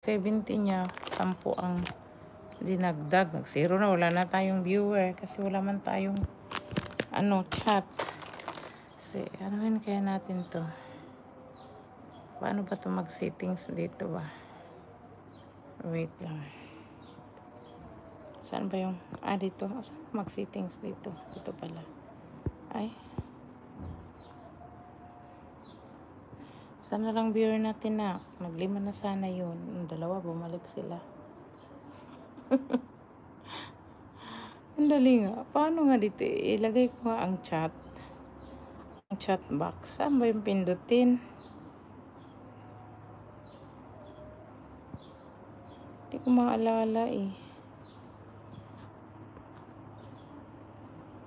70 niya, 10 ang dinagdag. Nag-zero na, wala na tayong viewer kasi wala man tayong chat. Kasi anuhin kaya natin to. Paano ba to mag-settings dito ba? Wait lang. Saan ba yung, dito. Saan mag-settings dito? Ito pala. Ay. Sana lang viewer natin na. Naglima na sana yun. Yung dalawa, bumalik sila. Ang dali nga. Paano nga dito? Ilagay ko nga ang chat. Ang chat box. Saan ba yung pindutin? Hindi ko maalala eh.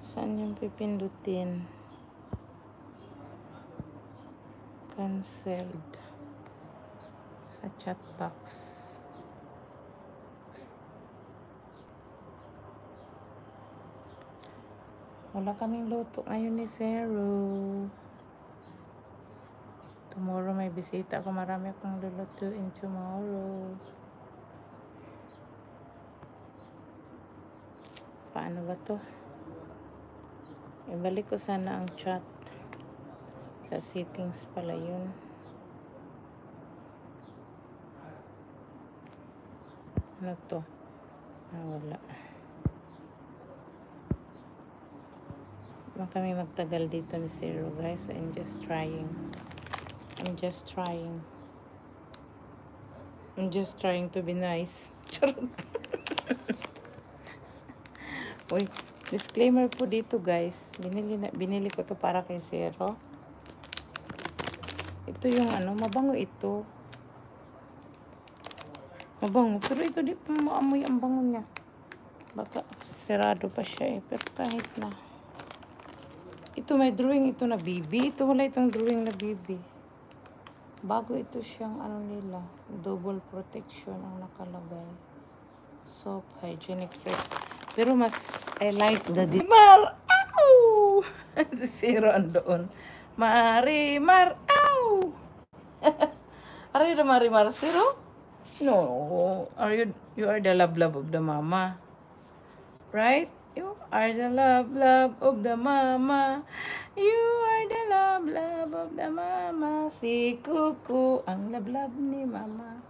Saan yung pipindutin? Cancelled. Sa chat box. Wala kaming luto ngayon ni Zero. Tomorrow may bisita ako. Marami akong lulutuin tomorrow. Paano ba to? Ibalik ko sana ang chat. Sa settings pala yun. Ano to? Wala. Huwag kami magtagal dito ni Zero, guys. I'm just trying to be nice. Charot. Uy, disclaimer po dito, guys. Binili ko to para kay Zero. Ito yung mabango ito. Mabango. Pero ito di pa maamoy ang bango niya. Baka sarado pa siya eh. Pero kahit na. Ito may drawing ito na BB. Ito wala itong drawing na BB. Bago ito siyang nila. Double protection ang nakalagay. Soap, hygienic fresh. Pero mas I like the Mar! Ow! Si Zero andoon. Marimar! Ow! Are you the Marimar Zero? No. You are the love of the mama. Right? You are the love of the mama. You are the love of the mama. Si Kuku ang love ni mama.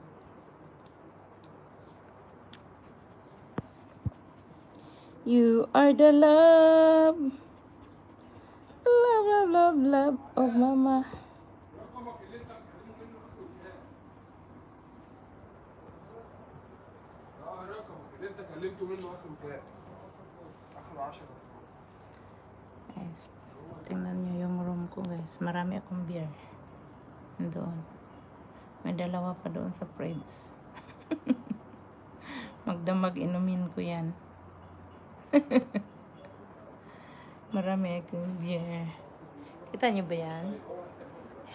You are the love of mama. Guys, tingnan nyo yung room ko, guys. Marami akong beer. Doon. May dalawa pa doon sa fridge. Magdamag inumin ko yan. Marami akong beer. Kita nyo ba yan?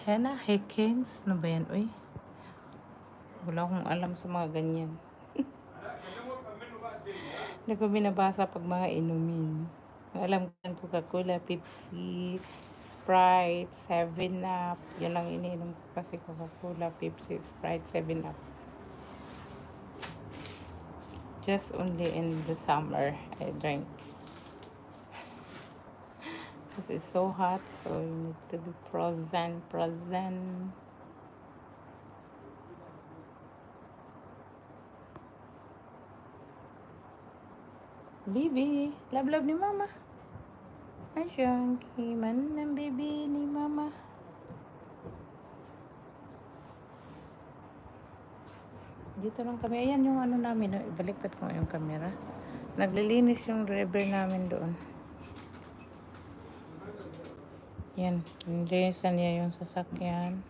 Hannah Hickens. Ano ba yan? Uy. Wala akong alam sa mga ganyan. Hindi ko binabasa pag mga inumin. Alam ko Coca-Cola, Pepsi, Sprite, 7-Up. Yun lang iniinom ko kasi Coca-Cola, Pepsi, Sprite, 7-Up. Just only in the summer I drink. Because it's so hot, so you need to be frozen. Baby, love ni mama. Asyong kiman ng baby ni mama. Dito lang kami. Ayan yung namin. Ibaliktad ko yung camera. Naglilinis yung driver namin doon. Yan. Nilinisan niya yung sasakyan.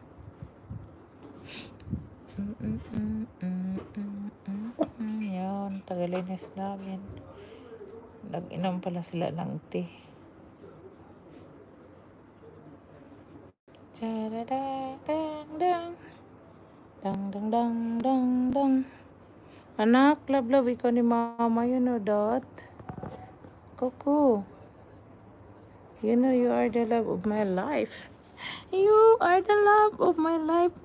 Yan. Tagalinis namin. Nag-inom pala sila ng tea. Charadang. Dang. Anak, love, ikaw ni mama, you know that? Kuku. You know you are the love of my life. You are the love of my life.